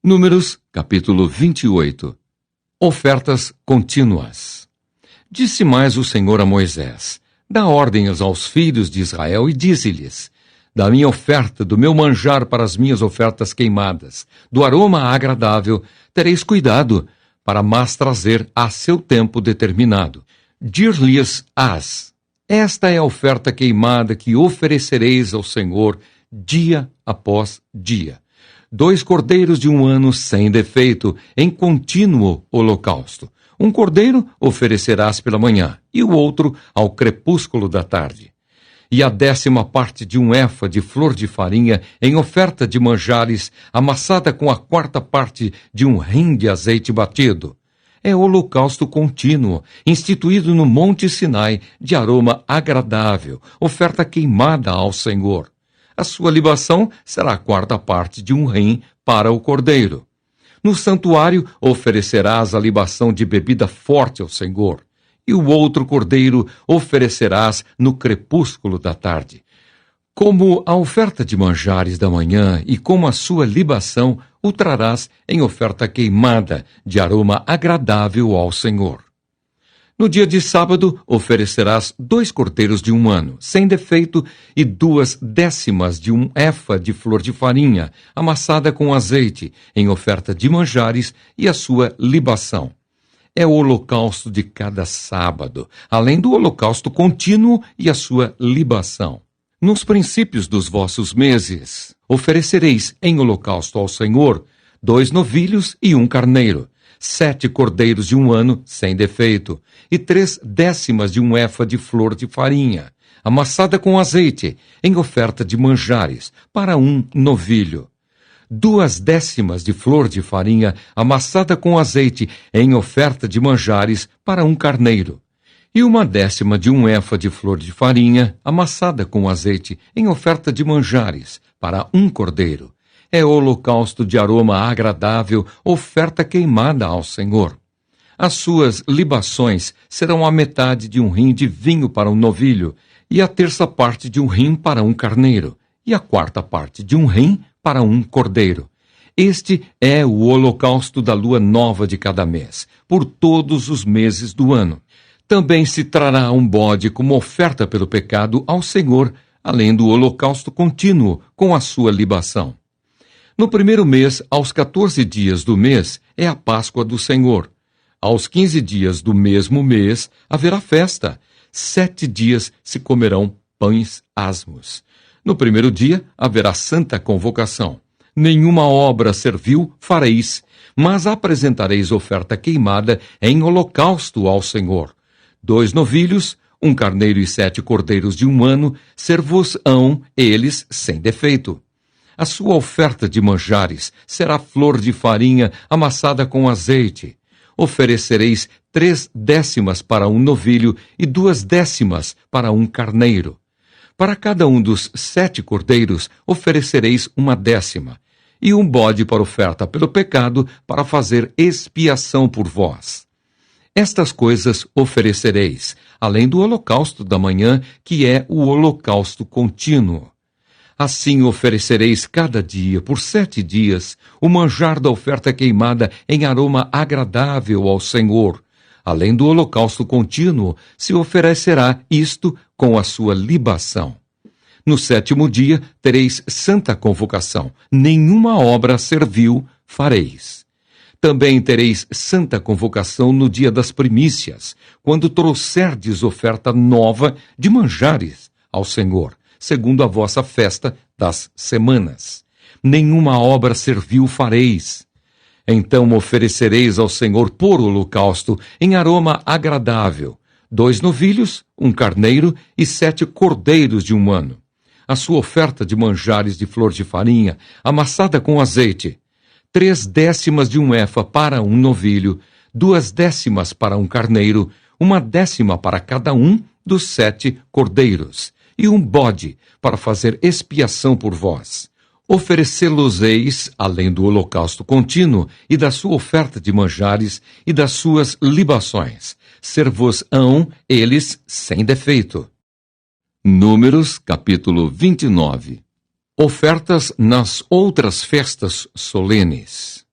Números, capítulo 28. Ofertas contínuas. Disse mais o Senhor a Moisés: dá ordens aos filhos de Israel e dize-lhes: da minha oferta, do meu manjar para as minhas ofertas queimadas, do aroma agradável, tereis cuidado, para mas trazer a seu tempo determinado. Dir-lhes-ás: esta é a oferta queimada que oferecereis ao Senhor dia após dia. 2 cordeiros de 1 ano sem defeito, em contínuo holocausto. 1 cordeiro oferecerás pela manhã, e o outro ao crepúsculo da tarde. E a 10ª parte de 1 efa de flor de farinha, em oferta de manjares, amassada com a 4ª parte de 1 hin de azeite batido. É holocausto contínuo, instituído no Monte Sinai, de aroma agradável, oferta queimada ao Senhor. A sua libação será a 4ª parte de 1 hin para o cordeiro. No santuário oferecerás a libação de bebida forte ao Senhor, e o outro cordeiro oferecerás no crepúsculo da tarde. Como a oferta de manjares da manhã e como a sua libação, o trarás em oferta queimada, de aroma agradável ao Senhor. No dia de sábado, oferecerás 2 cordeiros de 1 ano, sem defeito, e 2/10 de 1 efa de flor de farinha, amassada com azeite, em oferta de manjares e a sua libação. É o holocausto de cada sábado, além do holocausto contínuo e a sua libação. Nos princípios dos vossos meses, oferecereis em holocausto ao Senhor 2 novilhos e 1 carneiro, 7 cordeiros de 1 ano sem defeito, e 3/10 de 1 efa de flor de farinha, amassada com azeite, em oferta de manjares, para 1 novilho. 2/10 de flor de farinha, amassada com azeite, em oferta de manjares, para 1 carneiro. E 1/10 de 1 efa de flor de farinha, amassada com azeite, em oferta de manjares, para 1 cordeiro. É holocausto de aroma agradável, oferta queimada ao Senhor. As suas libações serão a metade de 1 hin de vinho para 1 novilho, e a 1/3 parte de 1 hin para 1 carneiro, e a 4ª parte de 1 hin para 1 cordeiro. Este é o holocausto da lua nova de cada mês, por todos os meses do ano. Também se trará um bode como oferta pelo pecado ao Senhor, além do holocausto contínuo com a sua libação. No 1º mês, aos 14 dias do mês, é a Páscoa do Senhor. Aos 15 dias do mesmo mês, haverá festa. 7 dias se comerão pães asmos. No 1º dia, haverá santa convocação. Nenhuma obra servil fareis, mas apresentareis oferta queimada em holocausto ao Senhor. 2 novilhos, 1 carneiro e 7 cordeiros de 1 ano, ser-vos-ão eles sem defeito. A sua oferta de manjares será flor de farinha amassada com azeite. Oferecereis 3/10 para 1 novilho e 2/10 para 1 carneiro. Para cada um dos 7 cordeiros oferecereis 1/10, e um bode para oferta pelo pecado, para fazer expiação por vós. Estas coisas oferecereis, além do holocausto da manhã, que é o holocausto contínuo. Assim oferecereis cada dia, por 7 dias, o manjar da oferta queimada em aroma agradável ao Senhor. Além do holocausto contínuo, se oferecerá isto com a sua libação. No 7º dia tereis santa convocação, nenhuma obra servil fareis. Também tereis santa convocação no dia das primícias, quando trouxerdes oferta nova de manjares ao Senhor, segundo a vossa festa das semanas. Nenhuma obra servil fareis. Então oferecereis ao Senhor por holocausto, em aroma agradável, 2 novilhos, 1 carneiro e 7 cordeiros de 1 ano. A sua oferta de manjares de flor de farinha, amassada com azeite, 3/10 de 1 efa para 1 novilho, 2/10 para 1 carneiro, 1/10 para cada um dos 7 cordeiros, e um bode, para fazer expiação por vós. Oferecê-los-eis, além do holocausto contínuo, e da sua oferta de manjares, e das suas libações. Ser-vos-ão eles sem defeito. Números, capítulo 29. Ofertas nas outras festas solenes.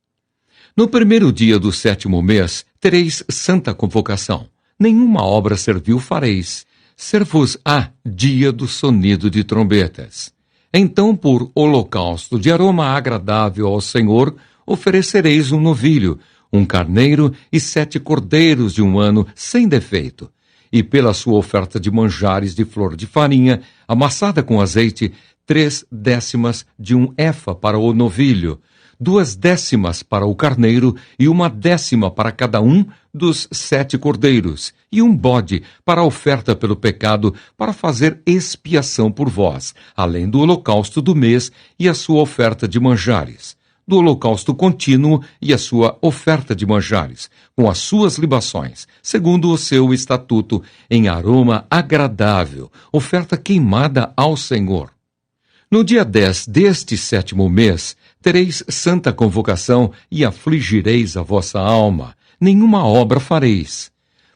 No primeiro dia do 7º mês, tereis santa convocação. Nenhuma obra servil fareis. Ser-vos-á dia do sonido de trombetas. Então, por holocausto de aroma agradável ao Senhor, oferecereis um novilho, um carneiro e 7 cordeiros de 1 ano, sem defeito. E pela sua oferta de manjares de flor de farinha, amassada com azeite, 3/10 de 1 efa para o novilho, 2/10 para o carneiro e 1/10 para cada um dos 7 cordeiros, e um bode para a oferta pelo pecado, para fazer expiação por vós, além do holocausto do mês e a sua oferta de manjares, do holocausto contínuo e a sua oferta de manjares, com as suas libações, segundo o seu estatuto, em aroma agradável, oferta queimada ao Senhor. No dia 10 deste 7º mês, tereis santa convocação e afligireis a vossa alma. Nenhuma obra fareis.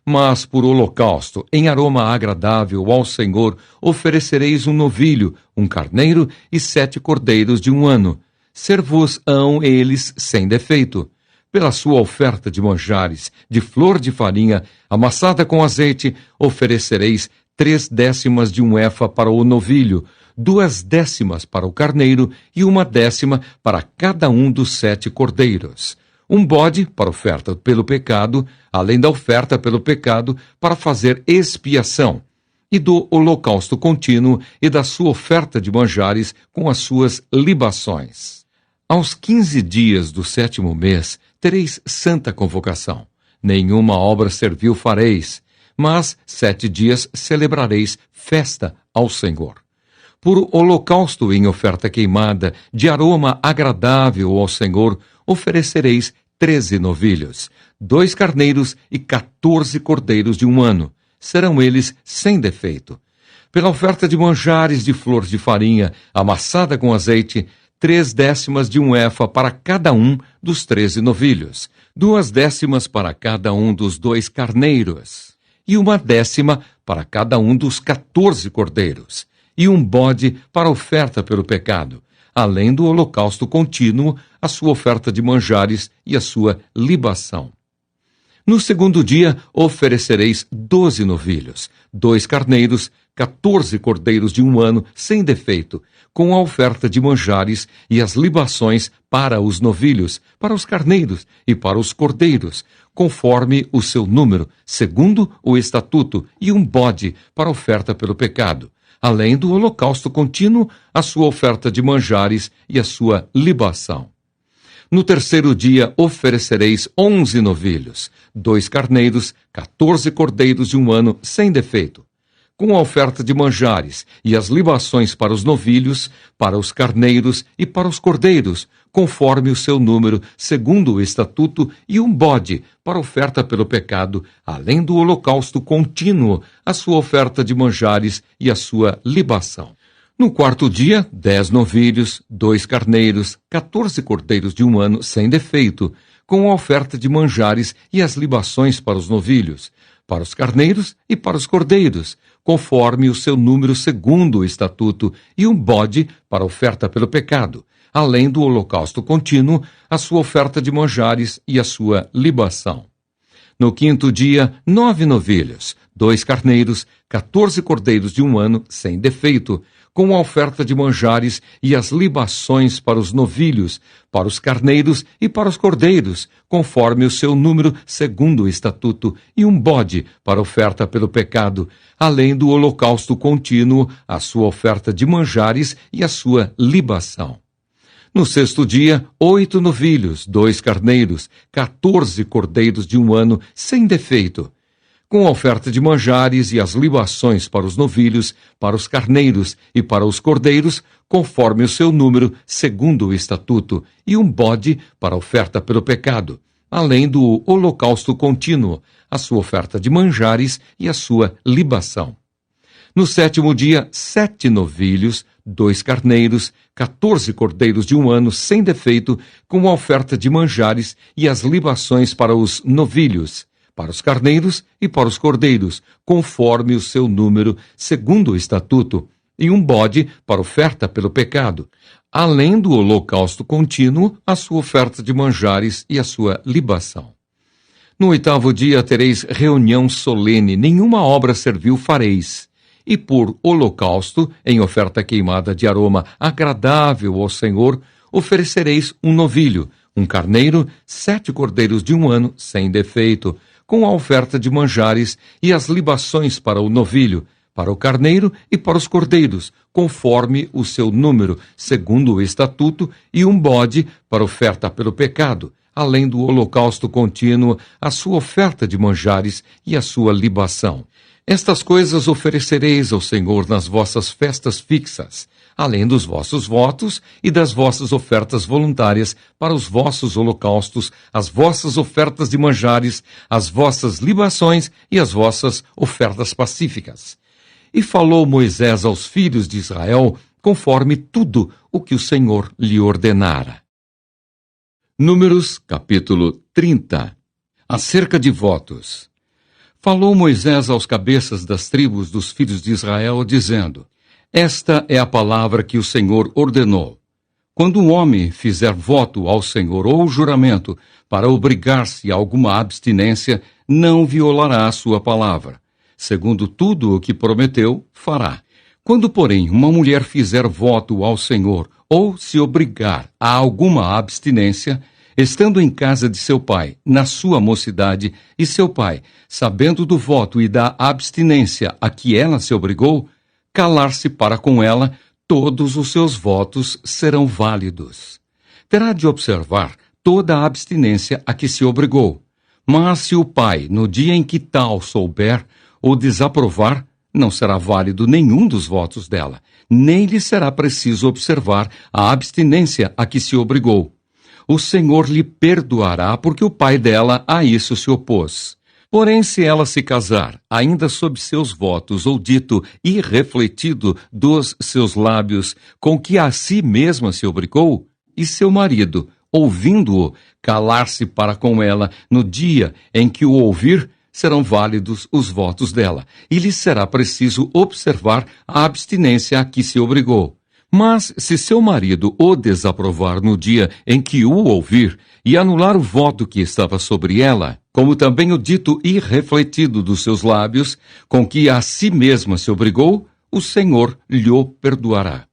Mas por holocausto, em aroma agradável ao Senhor, oferecereis um novilho, um carneiro e 7 cordeiros de 1 ano. Ser-vos-ão eles sem defeito. Pela sua oferta de manjares, de flor de farinha, amassada com azeite, oferecereis 3/10 de 1 efa para o novilho, 2/10 para o carneiro e 1/10 para cada um dos 7 cordeiros. Um bode para oferta pelo pecado, além da oferta pelo pecado, para fazer expiação, e do holocausto contínuo e da sua oferta de manjares com as suas libações. Aos 15 dias do 7º mês, tereis santa convocação. Nenhuma obra servil fareis, mas 7 dias celebrareis festa ao Senhor. Por holocausto em oferta queimada, de aroma agradável ao Senhor, oferecereis 13 novilhos, 2 carneiros e 14 cordeiros de 1 ano. Serão eles sem defeito. Pela oferta de manjares de flor de farinha, amassada com azeite, 3/10 de 1 efa para cada um dos 13 novilhos, 2/10 para cada um dos 2 carneiros, e 1/10 para cada um dos 14 cordeiros, e um bode para oferta pelo pecado, além do holocausto contínuo, a sua oferta de manjares e a sua libação. No segundo dia, oferecereis 12 novilhos, 2 carneiros, 14 cordeiros de 1 ano, sem defeito, com a oferta de manjares e as libações para os novilhos, para os carneiros e para os cordeiros, conforme o seu número, segundo o estatuto, e um bode para oferta pelo pecado, além do holocausto contínuo, a sua oferta de manjares e a sua libação. No terceiro dia oferecereis 11 novilhos, 2 carneiros, 14 cordeiros de 1 ano, sem defeito, com a oferta de manjares e as libações para os novilhos, para os carneiros e para os cordeiros, conforme o seu número, segundo o estatuto, e um bode para oferta pelo pecado, além do holocausto contínuo, a sua oferta de manjares e a sua libação. No quarto dia, 10 novilhos, 2 carneiros, 14 cordeiros de 1 ano, sem defeito, com a oferta de manjares e as libações para os novilhos, para os carneiros e para os cordeiros, conforme o seu número segundo o estatuto, e um bode para oferta pelo pecado, além do holocausto contínuo, a sua oferta de manjares e a sua libação. No quinto dia, 9 novilhos, 2 carneiros, 14 cordeiros de 1 ano, sem defeito, com a oferta de manjares e as libações para os novilhos, para os carneiros e para os cordeiros, conforme o seu número segundo o estatuto, e um bode para oferta pelo pecado, além do holocausto contínuo, a sua oferta de manjares e a sua libação. No sexto dia, 8 novilhos, 2 carneiros, 14 cordeiros de 1 ano, sem defeito, com a oferta de manjares e as libações para os novilhos, para os carneiros e para os cordeiros, conforme o seu número, segundo o estatuto, e um bode para oferta pelo pecado, além do holocausto contínuo, a sua oferta de manjares e a sua libação. No sétimo dia, 7 novilhos, 2 carneiros, 14 cordeiros de 1 ano, sem defeito, com a oferta de manjares e as libações para os novilhos, para os carneiros e para os cordeiros, conforme o seu número, segundo o estatuto, e um bode para oferta pelo pecado, além do holocausto contínuo, a sua oferta de manjares e a sua libação. No 8º dia tereis reunião solene, nenhuma obra servil fareis. E por holocausto, em oferta queimada de aroma agradável ao Senhor, oferecereis um novilho, um carneiro, 7 cordeiros de 1 ano, sem defeito, com a oferta de manjares e as libações para o novilho, para o carneiro e para os cordeiros, conforme o seu número, segundo o estatuto, e um bode para oferta pelo pecado, além do holocausto contínuo, a sua oferta de manjares e a sua libação. Estas coisas oferecereis ao Senhor nas vossas festas fixas, além dos vossos votos e das vossas ofertas voluntárias para os vossos holocaustos, as vossas ofertas de manjares, as vossas libações e as vossas ofertas pacíficas. E falou Moisés aos filhos de Israel, conforme tudo o que o Senhor lhe ordenara. Números, capítulo 30. Acerca de votos. Falou Moisés aos cabeças das tribos dos filhos de Israel, dizendo: Esta é a palavra que o Senhor ordenou. Quando um homem fizer voto ao Senhor ou juramento para obrigar-se a alguma abstinência, não violará a sua palavra. Segundo tudo o que prometeu, fará. Quando, porém, uma mulher fizer voto ao Senhor ou se obrigar a alguma abstinência, estando em casa de seu pai, na sua mocidade, e seu pai, sabendo do voto e da abstinência a que ela se obrigou, calar-se para com ela, todos os seus votos serão válidos. Terá de observar toda a abstinência a que se obrigou. Mas se o pai, no dia em que tal souber, ou desaprovar, não será válido nenhum dos votos dela, nem lhe será preciso observar a abstinência a que se obrigou. O Senhor lhe perdoará, porque o pai dela a isso se opôs. Porém, se ela se casar, ainda sob seus votos, ou dito e refletido dos seus lábios, com que a si mesma se obrigou, e seu marido, ouvindo-o, calar-se para com ela no dia em que o ouvir, serão válidos os votos dela, e lhe será preciso observar a abstinência a que se obrigou. Mas, se seu marido o desaprovar no dia em que o ouvir, e anular o voto que estava sobre ela, como também o dito e refletido dos seus lábios, com que a si mesma se obrigou, o Senhor lhe o perdoará.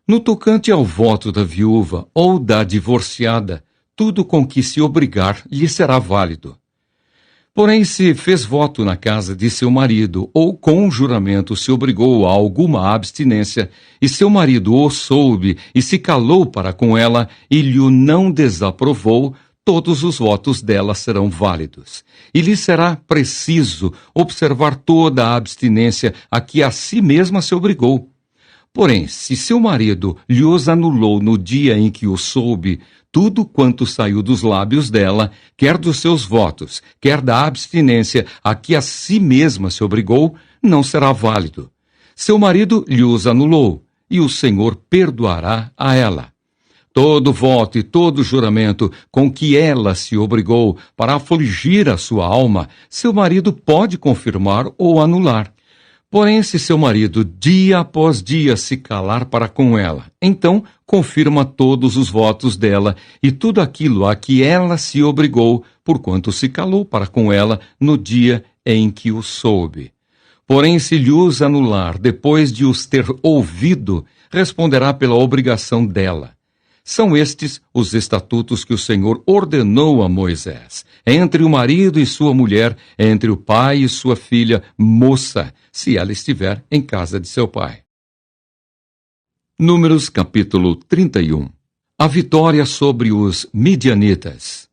No tocante ao voto da viúva ou da divorciada, tudo com que se obrigar lhe será válido. Porém, se fez voto na casa de seu marido, ou com juramento se obrigou a alguma abstinência, e seu marido o soube e se calou para com ela, e lhe o não desaprovou, todos os votos dela serão válidos. E lhe será preciso observar toda a abstinência a que a si mesma se obrigou. Porém, se seu marido lhe os anulou no dia em que o soube, tudo quanto saiu dos lábios dela, quer dos seus votos, quer da abstinência a que a si mesma se obrigou, não será válido. Seu marido lhe os anulou, e o Senhor perdoará a ela. Todo voto e todo juramento com que ela se obrigou para afligir a sua alma, seu marido pode confirmar ou anular. Porém, se seu marido dia após dia se calar para com ela, então confirma todos os votos dela e tudo aquilo a que ela se obrigou, porquanto se calou para com ela no dia em que o soube. Porém, se lhe os anular depois de os ter ouvido, responderá pela obrigação dela. São estes os estatutos que o Senhor ordenou a Moisés, entre o marido e sua mulher, entre o pai e sua filha moça, se ela estiver em casa de seu pai. Números capítulo 31. A vitória sobre os midianitas.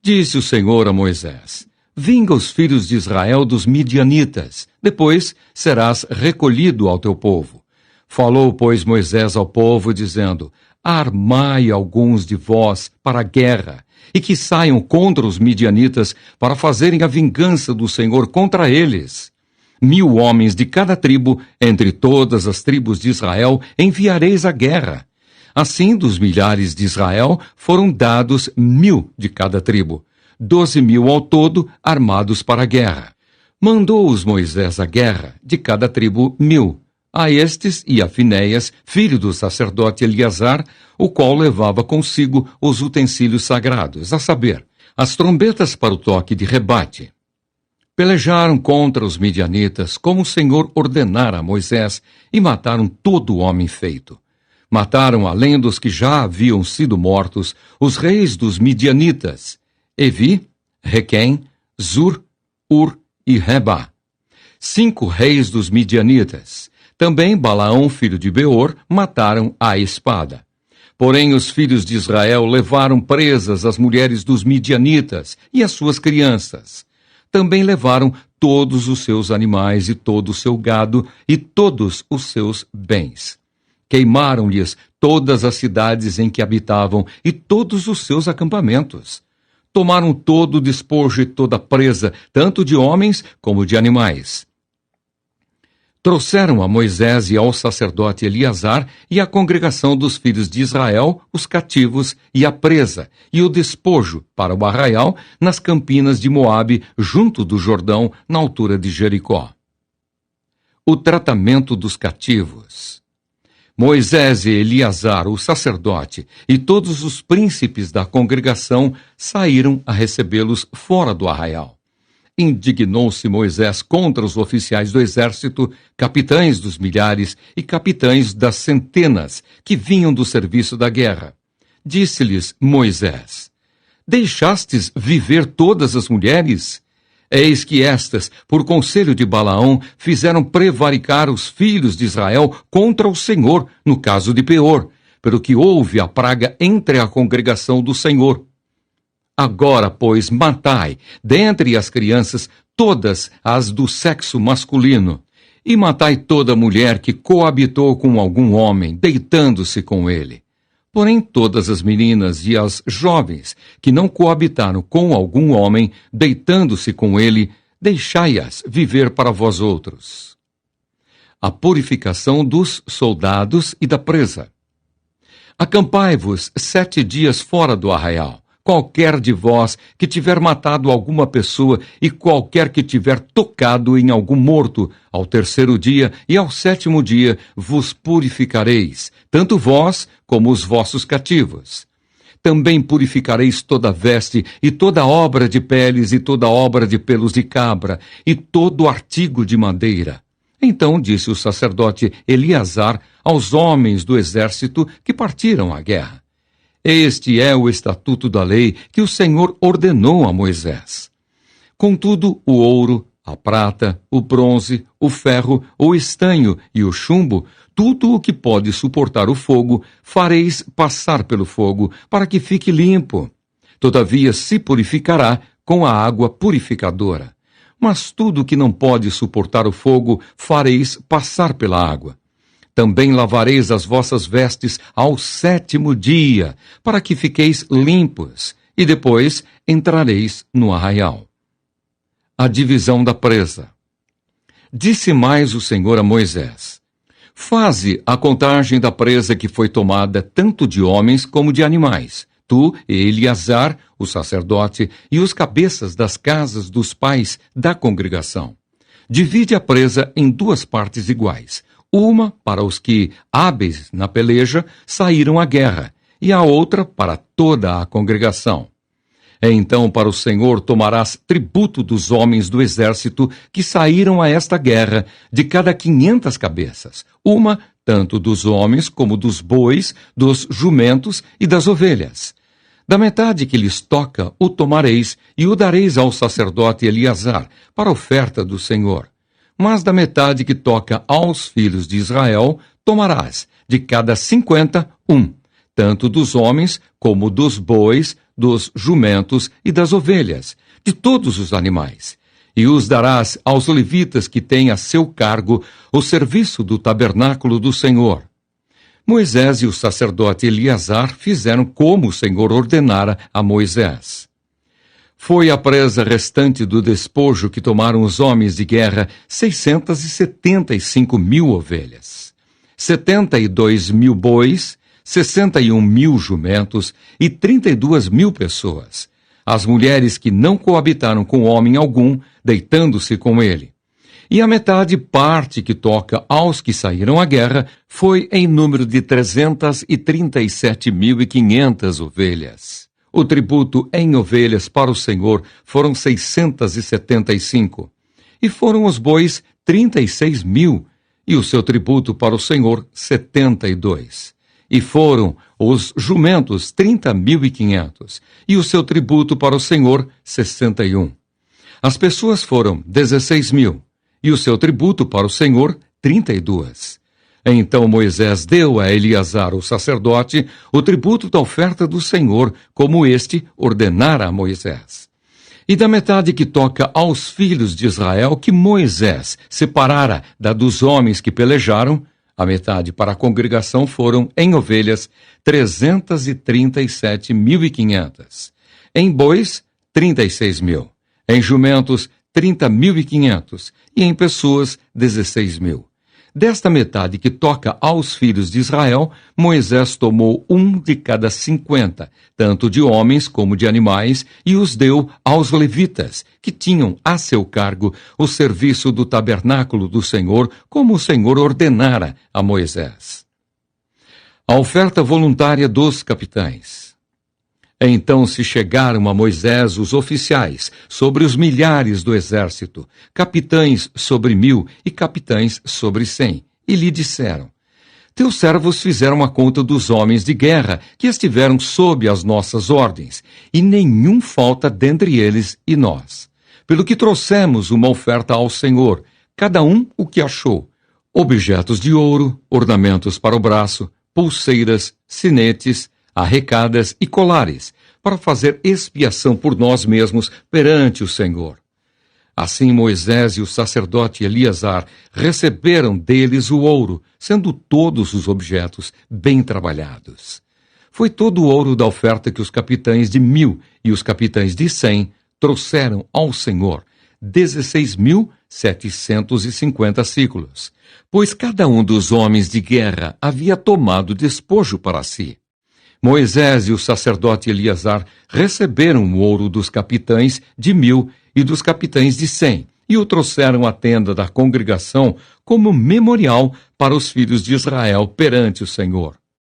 Disse o Senhor a Moisés: Vinga os filhos de Israel dos midianitas, depois serás recolhido ao teu povo. Falou, pois, Moisés ao povo, dizendo: Armai alguns de vós para a guerra, e que saiam contra os midianitas para fazerem a vingança do Senhor contra eles. 1000 homens de cada tribo, entre todas as tribos de Israel, enviareis à guerra. Assim, dos milhares de Israel, foram dados 1000 de cada tribo, 12.000 ao todo, armados para a guerra. Mandou-os Moisés à guerra, de cada tribo 1000, A estes e a Finéias, filho do sacerdote Eleazar, o qual levava consigo os utensílios sagrados, a saber, as trombetas para o toque de rebate. Pelejaram contra os midianitas, como o Senhor ordenara a Moisés, e mataram todo o homem feito. Mataram, além dos que já haviam sido mortos, os reis dos midianitas, Evi, Requém, Zur, Ur e Rebá. 5 reis dos midianitas. Também Balaão, filho de Beor, mataram à espada. Porém, os filhos de Israel levaram presas as mulheres dos midianitas e as suas crianças. Também levaram todos os seus animais e todo o seu gado e todos os seus bens. Queimaram-lhes todas as cidades em que habitavam e todos os seus acampamentos. Tomaram todo o despojo e toda a presa, tanto de homens como de animais. Trouxeram a Moisés e ao sacerdote Eleazar e à congregação dos filhos de Israel os cativos e a presa e o despojo para o arraial nas campinas de Moabe, junto do Jordão, na altura de Jericó. O tratamento dos cativos. Moisés e Eleazar, o sacerdote, e todos os príncipes da congregação saíram a recebê-los fora do arraial. Indignou-se Moisés contra os oficiais do exército, capitães dos milhares e capitães das centenas que vinham do serviço da guerra. Disse-lhes Moisés: Deixastes viver todas as mulheres? Eis que estas, por conselho de Balaão, fizeram prevaricar os filhos de Israel contra o Senhor, no caso de Peor, pelo que houve a praga entre a congregação do Senhor. Agora, pois, matai, dentre as crianças, todas as do sexo masculino, e matai toda mulher que coabitou com algum homem, deitando-se com ele. Porém, todas as meninas e as jovens que não coabitaram com algum homem, deitando-se com ele, deixai-as viver para vós outros. A purificação dos soldados e da presa. Acampai-vos 7 dias fora do arraial. Qualquer de vós que tiver matado alguma pessoa e qualquer que tiver tocado em algum morto, ao 3º dia e ao 7º dia vos purificareis, tanto vós como os vossos cativos. Também purificareis toda veste e toda obra de peles e toda obra de pelos de cabra e todo artigo de madeira. Então disse o sacerdote Eleazar aos homens do exército que partiram à guerra: Este é o estatuto da lei que o Senhor ordenou a Moisés. Contudo, o ouro, a prata, o bronze, o ferro, o estanho e o chumbo, tudo o que pode suportar o fogo, fareis passar pelo fogo, para que fique limpo. Todavia se purificará com a água purificadora. Mas tudo o que não pode suportar o fogo, fareis passar pela água. Também lavareis as vossas vestes ao 7º dia, para que fiqueis limpos, e depois entrareis no arraial. A divisão da presa. Disse mais o Senhor a Moisés: Faze a contagem da presa que foi tomada tanto de homens como de animais, tu e Eleazar, o sacerdote, e os cabeças das casas dos pais da congregação. Divide a presa em 2 partes iguais, uma para os que, hábeis na peleja, saíram à guerra, e a outra para toda a congregação. Então para o Senhor tomarás tributo dos homens do exército que saíram a esta guerra, de cada 500 cabeças, uma tanto dos homens como dos bois, dos jumentos e das ovelhas. Da metade que lhes toca o tomareis e o dareis ao sacerdote Eleazar, para oferta do Senhor. Mas da metade que toca aos filhos de Israel, tomarás, de cada 50, tanto dos homens como dos bois, dos jumentos e das ovelhas, de todos os animais. E os darás aos levitas que têm a seu cargo o serviço do tabernáculo do Senhor. Moisés e o sacerdote Eleazar fizeram como o Senhor ordenara a Moisés. Foi a presa restante do despojo que tomaram os homens de guerra 675.000 ovelhas, 72.000 bois, 61.000 jumentos e 32.000 pessoas, as mulheres que não coabitaram com homem algum, deitando-se com ele. E a metade parte que toca aos que saíram à guerra foi em número de 337.500 ovelhas. O tributo em ovelhas para o Senhor foram 675. E foram os bois 36.000, e o seu tributo para o Senhor 72. E foram os jumentos 30.500, e o seu tributo para o Senhor 61. As pessoas foram 16.000, e o seu tributo para o Senhor 32. Então Moisés deu a Eleazar, o sacerdote, o tributo da oferta do Senhor, como este ordenara a Moisés. E da metade que toca aos filhos de Israel, que Moisés separara da dos homens que pelejaram, a metade para a congregação foram, em ovelhas, 337.500. Em bois, 36.000. Em jumentos, 30.500. E em pessoas, 16.000. Desta metade que toca aos filhos de Israel, Moisés tomou 1 de cada 50, tanto de homens como de animais, e os deu aos levitas, que tinham a seu cargo o serviço do tabernáculo do Senhor, como o Senhor ordenara a Moisés. A oferta voluntária dos capitães. Então se chegaram a Moisés os oficiais sobre os milhares do exército, capitães sobre 1.000 e capitães sobre 100, e lhe disseram: Teus servos fizeram a conta dos homens de guerra que estiveram sob as nossas ordens, e nenhum falta dentre eles e nós. Pelo que trouxemos uma oferta ao Senhor, cada um o que achou: objetos de ouro, ornamentos para o braço, pulseiras, sinetes, arrecadas e colares, para fazer expiação por nós mesmos perante o Senhor. Assim Moisés e o sacerdote Eleazar receberam deles o ouro, sendo todos os objetos bem trabalhados. Foi todo o ouro da oferta que os capitães de 1.000 e os capitães de 100 trouxeram ao Senhor, 16.750 ciclos, pois cada um dos homens de guerra havia tomado despojo para si. Moisés e o sacerdote Eleazar receberam o ouro dos capitães de 1.000 e dos capitães de 100, e o trouxeram à tenda da congregação como memorial para os filhos de Israel perante o Senhor.